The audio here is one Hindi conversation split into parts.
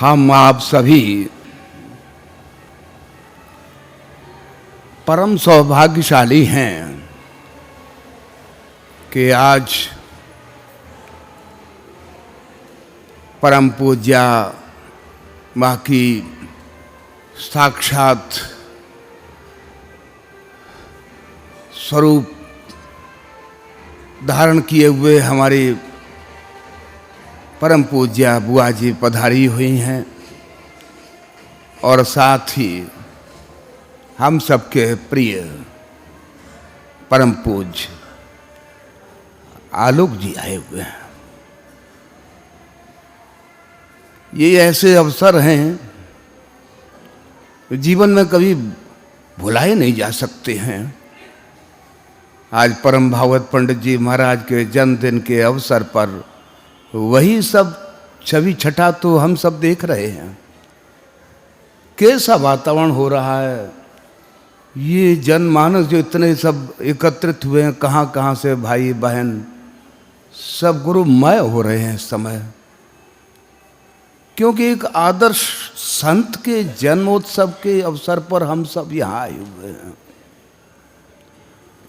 हम आप सभी परम सौभाग्यशाली हैं कि आज परम पूज्या माँ की साक्षात स्वरूप धारण किए हुए हमारी परम पूज्या बुआ जी पधारी हुई हैं और साथ ही हम सबके प्रिय परम पूज्य आलोक जी आए हुए हैं। ये ऐसे अवसर हैं जीवन में कभी भुलाए नहीं जा सकते हैं। आज परम भागवत पंडित जी महाराज के जन्मदिन के अवसर पर वही सब छवि छटा तो हम सब देख रहे हैं। कैसा वातावरण हो रहा है, ये जनमानस जो इतने सब एकत्रित हुए हैं, कहाँ कहाँ से भाई बहन सब गुरुमय हो रहे हैं इस समय, क्योंकि एक आदर्श संत के जन्मोत्सव के अवसर पर हम सब यहाँ आए हुए हैं।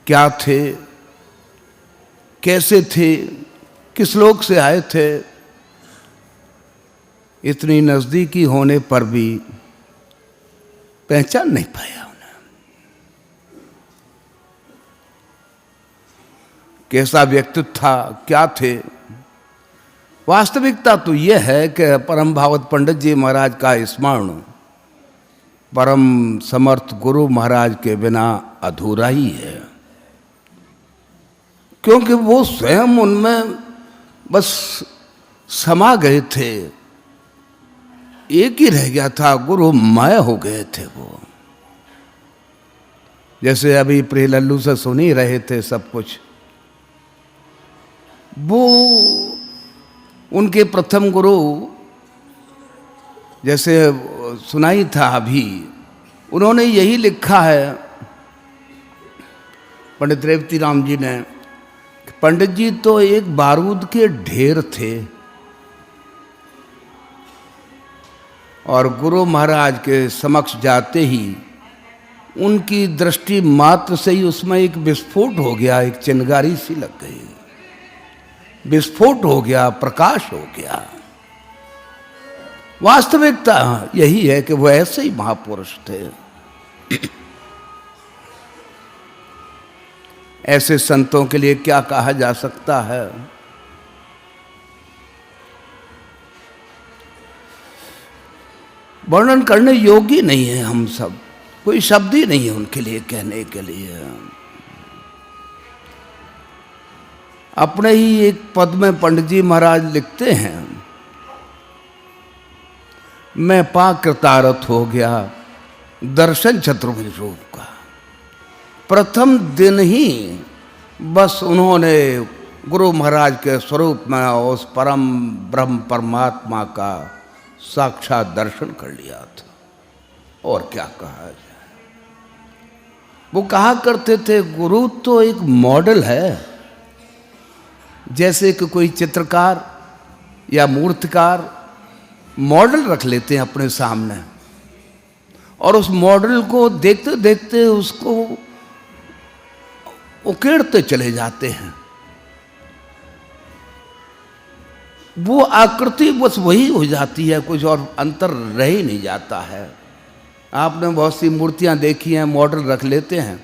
क्या थे, कैसे थे, किस लोक से आए थे, इतनी नजदीकी होने पर भी पहचान नहीं पाया उन्हें। कैसा व्यक्तित्व था, क्या थे। वास्तविकता तो यह है कि परम भागवत पंडित जी महाराज का स्मरण परम समर्थ गुरु महाराज के बिना अधूरा ही है, क्योंकि वो स्वयं उनमें बस समा गए थे। एक ही रह गया था, गुरुमय हो गए थे वो। जैसे अभी प्रिय लल्लू से सुन ही रहे थे सब कुछ। वो उनके प्रथम गुरु जैसे सुनाई था अभी, उन्होंने यही लिखा है पंडित रेवती राम जी ने। पंडित जी तो एक बारूद के ढेर थे और गुरु महाराज के समक्ष जाते ही उनकी दृष्टि मात्र से ही उसमें एक विस्फोट हो गया, एक चिंगारी सी लग गई, विस्फोट हो गया, प्रकाश हो गया। वास्तविकता यही है कि वो ऐसे ही महापुरुष थे। ऐसे संतों के लिए क्या कहा जा सकता है। वर्णन करने योग्य नहीं है, हम सब कोई शब्द ही नहीं है उनके लिए कहने के लिए। अपने ही एक पद में पंडित जी महाराज लिखते हैं, मैं पा कृतारथ हो गया दर्शन चतुर्भुज रूप का। प्रथम दिन ही बस उन्होंने गुरु महाराज के स्वरूप में उस परम ब्रह्म परमात्मा का साक्षात दर्शन कर लिया था। और क्या कहा जाए। वो कहा करते थे, गुरु तो एक मॉडल है। जैसे कि कोई चित्रकार या मूर्तिकार मॉडल रख लेते हैं अपने सामने और उस मॉडल को देखते देखते उसको उकेड़ते चले जाते हैं। वो आकृति बस वही हो जाती है, कुछ और अंतर रह ही नहीं जाता है। आपने बहुत सी मूर्तियां देखी हैं, मॉडल रख लेते हैं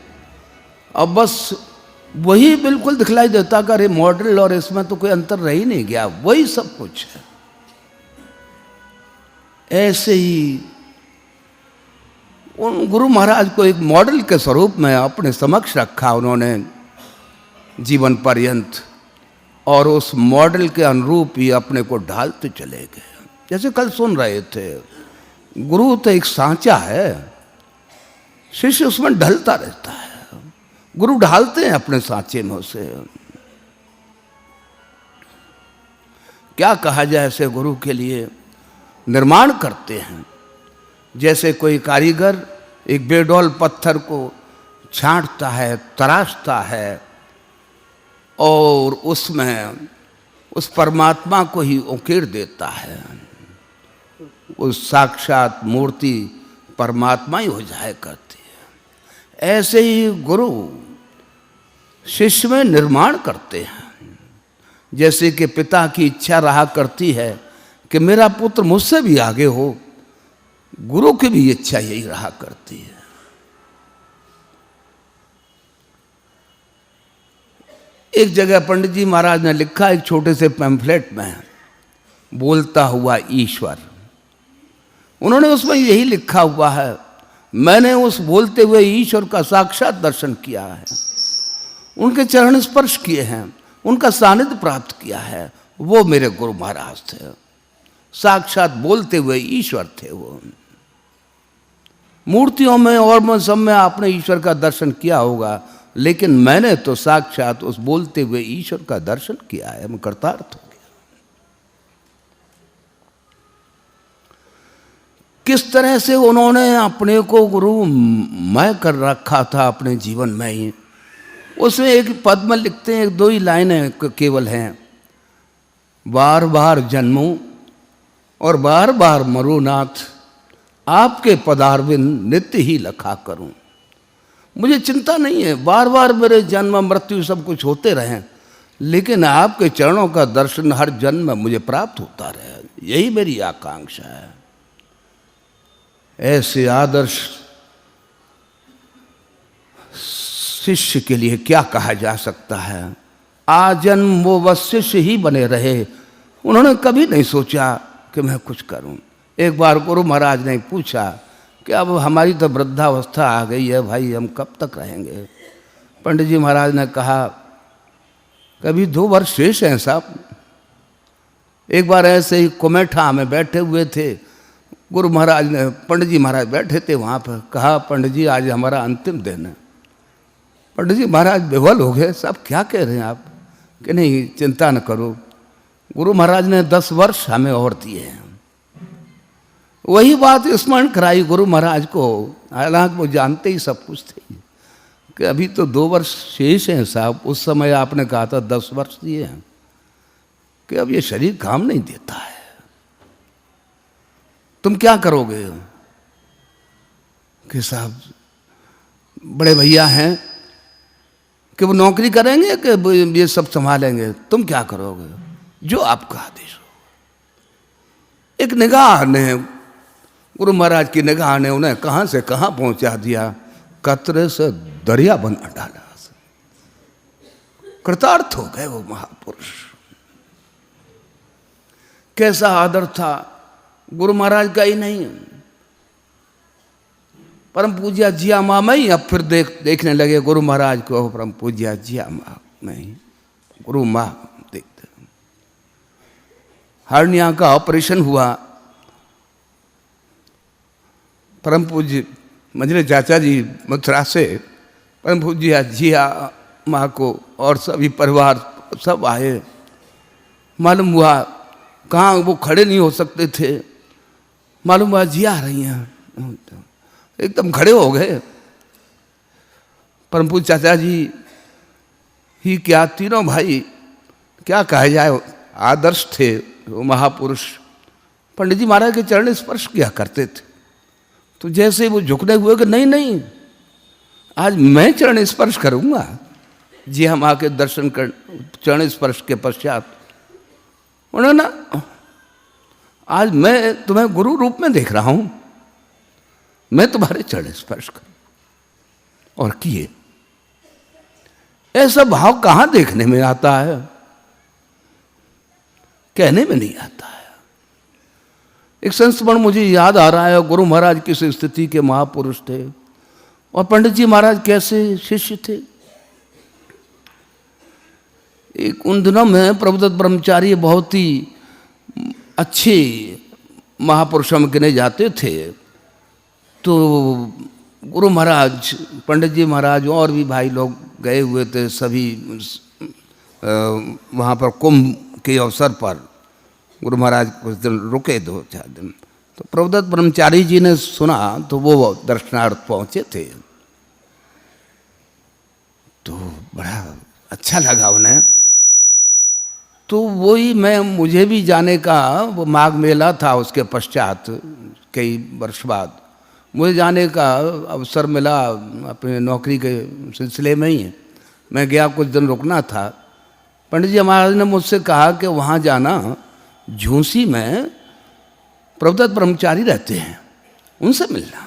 और बस वही बिल्कुल दिखलाई देता कि अरे मॉडल और इसमें तो कोई अंतर रह ही नहीं गया, वही सब कुछ है। ऐसे ही उन गुरु महाराज को एक मॉडल के स्वरूप में अपने समक्ष रखा उन्होंने जीवन पर्यंत, और उस मॉडल के अनुरूप ही अपने को ढालते चले गए। जैसे कल सुन रहे थे, गुरु तो एक सांचा है, शिष्य उसमें ढलता रहता है। गुरु ढालते हैं अपने सांचे में उसे। क्या कहा जाए, ऐसे गुरु के लिए निर्माण करते हैं। जैसे कोई कारीगर एक बेडौल पत्थर को छांटता है, तराशता है और उसमें उस परमात्मा को ही उकेड़ देता है। वो साक्षात मूर्ति परमात्मा ही हो जाया करती है। ऐसे ही गुरु शिष्य में निर्माण करते हैं। जैसे कि पिता की इच्छा रहा करती है कि मेरा पुत्र मुझसे भी आगे हो, गुरु की भी इच्छा यही रहा करती है। एक जगह पंडित जी महाराज ने लिखा एक छोटे से पैम्फलेट में, बोलता हुआ ईश्वर। उन्होंने उसमें यही लिखा हुआ है, मैंने उस बोलते हुए ईश्वर का साक्षात दर्शन किया है, उनके चरण स्पर्श किए हैं, उनका सानिध्य प्राप्त किया है। वो मेरे गुरु महाराज थे, साक्षात बोलते हुए ईश्वर थे। वो मूर्तियों में और में सब में आपने ईश्वर का दर्शन किया होगा, लेकिन मैंने तो साक्षात उस बोलते हुए ईश्वर का दर्शन किया है। मैं कृतार्थ हो गया। किस तरह से उन्होंने अपने को गुरु मैं कर रखा था अपने जीवन में ही। उसमें एक पद में लिखते हैं, एक दो ही लाइनें केवल हैं, बार बार जन्मूं और बार बार मरूं नाथ, आपके पदारविंद नित्य ही लखा करूं। मुझे चिंता नहीं है, बार बार मेरे जन्म मृत्यु सब कुछ होते रहें, लेकिन आपके चरणों का दर्शन हर जन्म में मुझे प्राप्त होता रहे, यही मेरी आकांक्षा है। ऐसे आदर्श शिष्य के लिए क्या कहा जा सकता है। आजन्म वो बस शिष्य ही बने रहे, उन्होंने कभी नहीं सोचा कि मैं कुछ करूं। एक बार गुरु महाराज ने पूछा कि अब हमारी तो वृद्धावस्था आ गई है भाई, हम कब तक रहेंगे। पंडित जी महाराज ने कहा, कभी 2 वर्ष शेष हैं साहब। एक बार ऐसे ही कुमेठा में बैठे हुए थे, गुरु महाराज ने, पंडित जी महाराज बैठे थे वहाँ पर, कहा पंडित जी आज हमारा अंतिम दिन है। पंडित जी महाराज बेवल हो गए, साहब क्या कह रहे हैं आप? कि नहीं चिंता न करो, गुरु महाराज ने 10 वर्ष हमें और दिए हैं। वही बात स्मरण कराई गुरु महाराज को, हालांकि वो जानते ही सब कुछ थे कि अभी तो 2 वर्ष शेष हैं साहब। उस समय आपने कहा था 10 वर्ष दिए हैं, कि अब ये शरीर काम नहीं देता है, तुम क्या करोगे? कि साहब बड़े भैया हैं कि वो नौकरी करेंगे कि ये सब संभालेंगे, तुम क्या करोगे? जो आपका आदेश हो। एक निगाह ने, गुरु महाराज की निगाह ने उन्हें कहां से कहां पहुंचा दिया, कतरे से दरिया बना डाला। कृतार्थ हो गए वो महापुरुष। कैसा आदर था गुरु महाराज का ही नहीं, परम पूज्य जिया माँ में ही अब फिर देखने लगे गुरु महाराज को। परम पूज्य जिया माँ में ही गुरु माँ देखते। हर्निया का ऑपरेशन हुआ, परम पूज्य मंझले चाचा जी मथुरा से परम पूज्य जिया माँ को और सभी परिवार सब आए। मालूम हुआ कहाँ वो खड़े नहीं हो सकते थे, मालूम हुआ जिया आ रही हैं, एकदम खड़े हो गए। परम पूज्य चाचा जी ही क्या, तीनों भाई, क्या कहा जाए, आदर्श थे वो महापुरुष। पंडित जी महाराज के चरण स्पर्श किया करते थे, तो जैसे वो झुकने हुए कि नहीं नहीं आज मैं चरण स्पर्श करूंगा। जी हम आके दर्शन कर, चरण स्पर्श के पश्चात उन्होंने ना, आज मैं तुम्हें गुरु रूप में देख रहा हूं, मैं तुम्हारे चरण स्पर्श करूं। और किए। ऐसा भाव कहां देखने में आता है, कहने में नहीं आता है। एक संस्मरण मुझे याद आ रहा है, गुरु महाराज किस स्थिति के महापुरुष थे और पंडित जी महाराज कैसे शिष्य थे। एक उन दिनों में प्रभुदत्त ब्रह्मचारी बहुत ही अच्छे महापुरुषों में गिने जाते थे। तो गुरु महाराज, पंडित जी महाराज और भी भाई लोग गए हुए थे, सभी वहाँ पर कुंभ के अवसर पर गुरु महाराज कुछ दिन रुके, 2-4 दिन। तो प्रभुदत्त ब्रह्मचारी जी ने सुना तो वो दर्शनार्थ पहुँचे थे। तो बड़ा अच्छा लगा उन्हें। तो वही मुझे भी जाने का, वो माघ मेला था, उसके पश्चात कई वर्ष बाद मुझे जाने का अवसर मिला अपने नौकरी के सिलसिले में ही। मैं गया, कुछ दिन रुकना था। पंडित जी महाराज ने मुझसे कहा कि वहाँ जाना, झूंसी में प्रवदत्त ब्रह्मचारी रहते हैं, उनसे मिलना।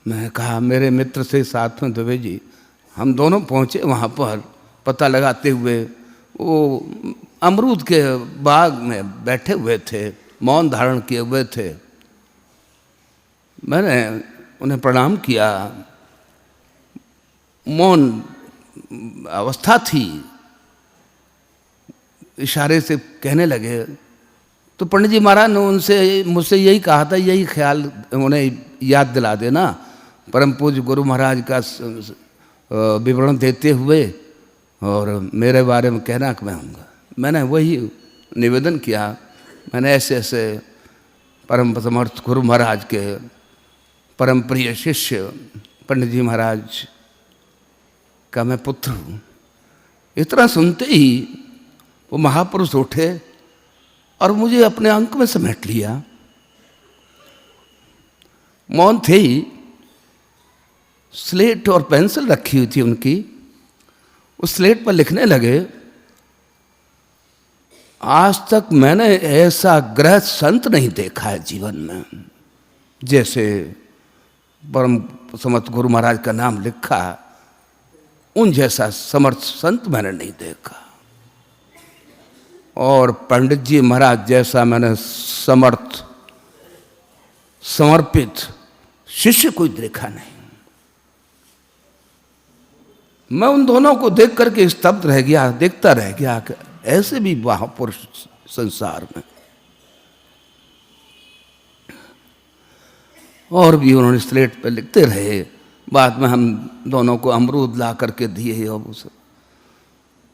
मैं कहा मेरे मित्र से साथ में दुबे जी, हम दोनों पहुँचे वहाँ पर। पता लगाते हुए वो अमरूद के बाग में बैठे हुए थे, मौन धारण किए हुए थे। मैंने उन्हें प्रणाम किया, मौन अवस्था थी। इशारे से कहने लगे तो पंडित जी महाराज ने मुझसे यही कहा था, यही ख्याल उन्हें याद दिला देना, परम पूज्य गुरु महाराज का विवरण देते हुए और मेरे बारे में कहना कि मैं आऊँगा। मैंने वही निवेदन किया। मैंने ऐसे ऐसे परम समर्थ गुरु महाराज के परम प्रिय शिष्य पंडित जी महाराज का मैं पुत्र हूँ। इतना सुनते ही वो महापुरुष उठे और मुझे अपने अंक में समेट लिया। मौन थे ही, स्लेट और पेंसिल रखी हुई थी उनकी, उस स्लेट पर लिखने लगे। आज तक मैंने ऐसा गृहस्थ संत नहीं देखा है जीवन में, जैसे परम समर्थ गुरु महाराज का नाम लिखा, उन जैसा समर्थ संत मैंने नहीं देखा। और पंडित जी महाराज जैसा मैंने समर्थ समर्पित शिष्य कोई देखा नहीं। मैं उन दोनों को देख करके स्तब्ध रह गया, देखता रह गया कि ऐसे भी महापुरुष संसार में। और भी उन्होंने स्लेट पे लिखते रहे। बाद में हम दोनों को अमरूद ला करके दिए और वो सब।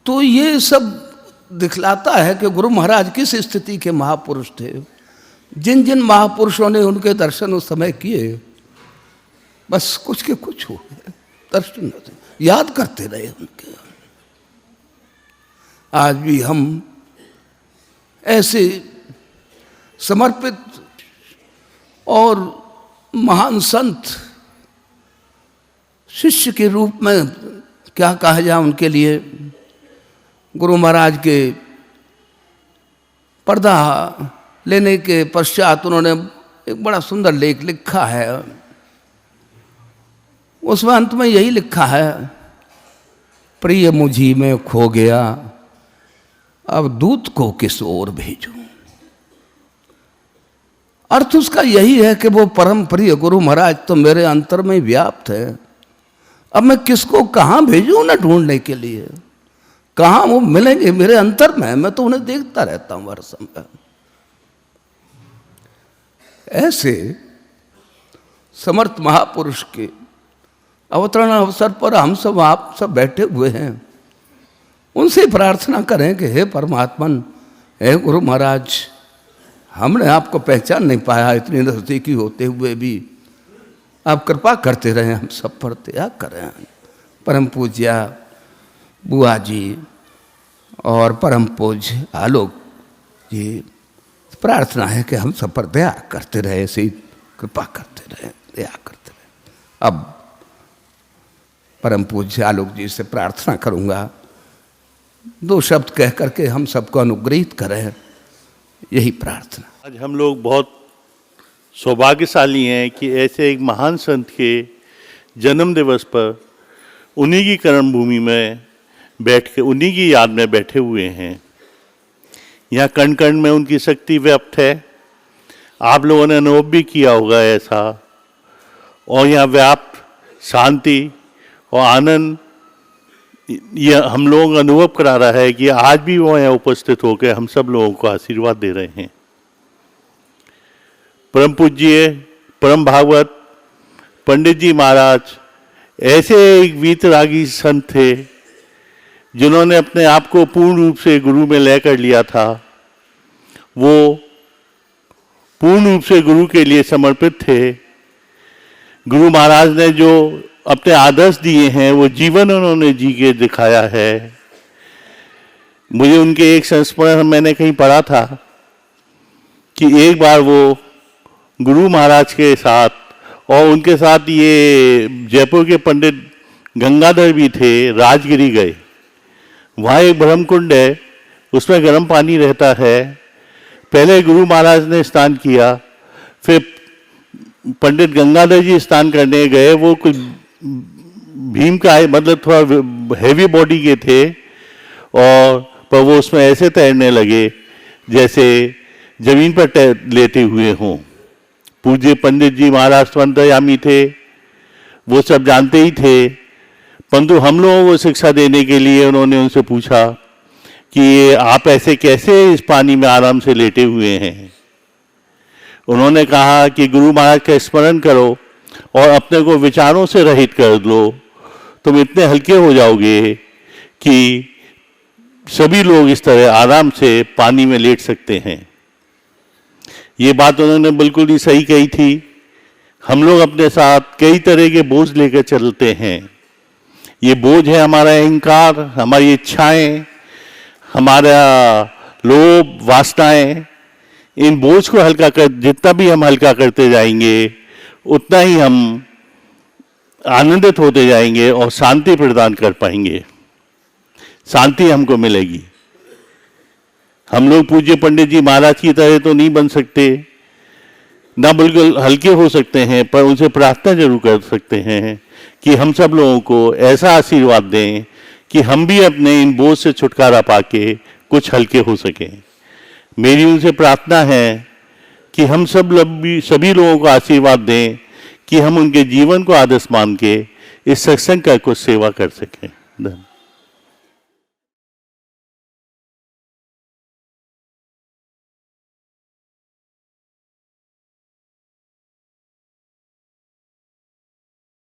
तो ये सब दिखलाता है कि गुरु महाराज किस स्थिति के महापुरुष थे। जिन जिन महापुरुषों ने उनके दर्शन उस समय किए, बस कुछ के कुछ हो गए, दर्शन याद करते रहे उनके। आज भी हम ऐसे समर्पित और महान संत शिष्य के रूप में क्या कहा जाए उनके लिए। गुरु महाराज के पर्दा लेने के पश्चात उन्होंने एक बड़ा सुंदर लेख लिखा है। उसमें अंत में यही लिखा है, प्रिय मुझी में खो गया, अब दूत को किस ओर भेजूं। अर्थ उसका यही है कि वो परम प्रिय गुरु महाराज तो मेरे अंतर में व्याप्त है। अब मैं किसको कहाँ भेजूं ना ढूंढने के लिए, कहाँ वो मिलेंगे मेरे अंतर में, मैं तो उन्हें देखता रहता हूं हर समय। ऐसे समर्थ महापुरुष के अवतरण अवसर पर हम सब आप सब बैठे हुए हैं। उनसे प्रार्थना करें कि हे परमात्मन, हे गुरु महाराज, हमने आपको पहचान नहीं पाया, इतनी नजदीकी होते हुए भी आप कृपा करते रहे हम सब पर, दया करें। परम पूज्य बुआ जी और परम पूज्य आलोक जी, प्रार्थना है कि हम सब पर दया करते रहे, ऐसे ही कृपा करते रहे, दया करते रहे। अब परम पूज्य आलोक जी से प्रार्थना करूंगा, 2 शब्द कह करके हम सबको अनुग्रहित करें, यही प्रार्थना। आज हम लोग बहुत सौभाग्यशाली हैं कि ऐसे एक महान संत के जन्म दिवस पर उन्हीं की कर्म भूमि में बैठ के उन्हीं की याद में बैठे हुए हैं। यहाँ कण कण में उनकी शक्ति व्याप्त है। आप लोगों ने अनुभव भी किया होगा ऐसा। और यहाँ व्याप्त शांति और आनंद ये हम लोगों का अनुभव करा रहा है कि आज भी वो यहाँ उपस्थित होकर हम सब लोगों को आशीर्वाद दे रहे हैं। परम पूज्य परम भागवत पंडित जी महाराज ऐसे एक वीतरागी संत थे जिन्होंने अपने आप को पूर्ण रूप से गुरु में लय कर लिया था। वो पूर्ण रूप से गुरु के लिए समर्पित थे। गुरु महाराज ने जो अपने आदर्श दिए हैं वो जीवन उन्होंने जी के दिखाया है। मुझे उनके एक संस्मरण मैंने कहीं पढ़ा था कि एक बार वो गुरु महाराज के साथ और उनके साथ ये जयपुर के पंडित गंगाधर भी थे, राजगिरी गए। वहाँ एक ब्रह्म कुंड है, उसमें गर्म पानी रहता है। पहले गुरु महाराज ने स्नान किया, फिर पंडित गंगाधर जी स्नान करने गए। वो कुछ भीम का मतलब थोड़ा हैवी बॉडी के थे, और पर वो उसमें ऐसे तैरने लगे जैसे जमीन पर लेटे हुए हों। पूज्य पंडित जी महाराज स्वंतयामी थे, वो सब जानते ही थे, परंतु हम लोगों को शिक्षा देने के लिए उन्होंने उनसे पूछा कि ये आप ऐसे कैसे इस पानी में आराम से लेटे हुए हैं। उन्होंने कहा कि गुरु महाराज का स्मरण करो और अपने को विचारों से रहित कर लो, तुम इतने हल्के हो जाओगे कि सभी लोग इस तरह आराम से पानी में लेट सकते हैं। ये बात उन्होंने बिल्कुल ही सही कही थी। हम लोग अपने साथ कई तरह के बोझ लेकर चलते हैं। ये बोझ है हमारा अहंकार, हमारी इच्छाएं, हमारा लोभ, वासनाएं। इन बोझ को हल्का कर, जितना भी हम हल्का करते जाएंगे उतना ही हम आनंदित होते जाएंगे और शांति प्रदान कर पाएंगे, शांति हमको मिलेगी। हम लोग पूज्य पंडित जी महाराज की तरह तो नहीं बन सकते, ना बिल्कुल हल्के हो सकते हैं, पर उनसे प्रार्थना जरूर कर सकते हैं कि हम सब लोगों को ऐसा आशीर्वाद दें कि हम भी अपने इन बोझ से छुटकारा पाके कुछ हल्के हो सकें। मेरी उनसे प्रार्थना है कि हम सभी लोगों को आशीर्वाद दें कि हम उनके जीवन को आदर्श मान के इस सत्संग का कुछ सेवा कर सकें। धन्यवाद।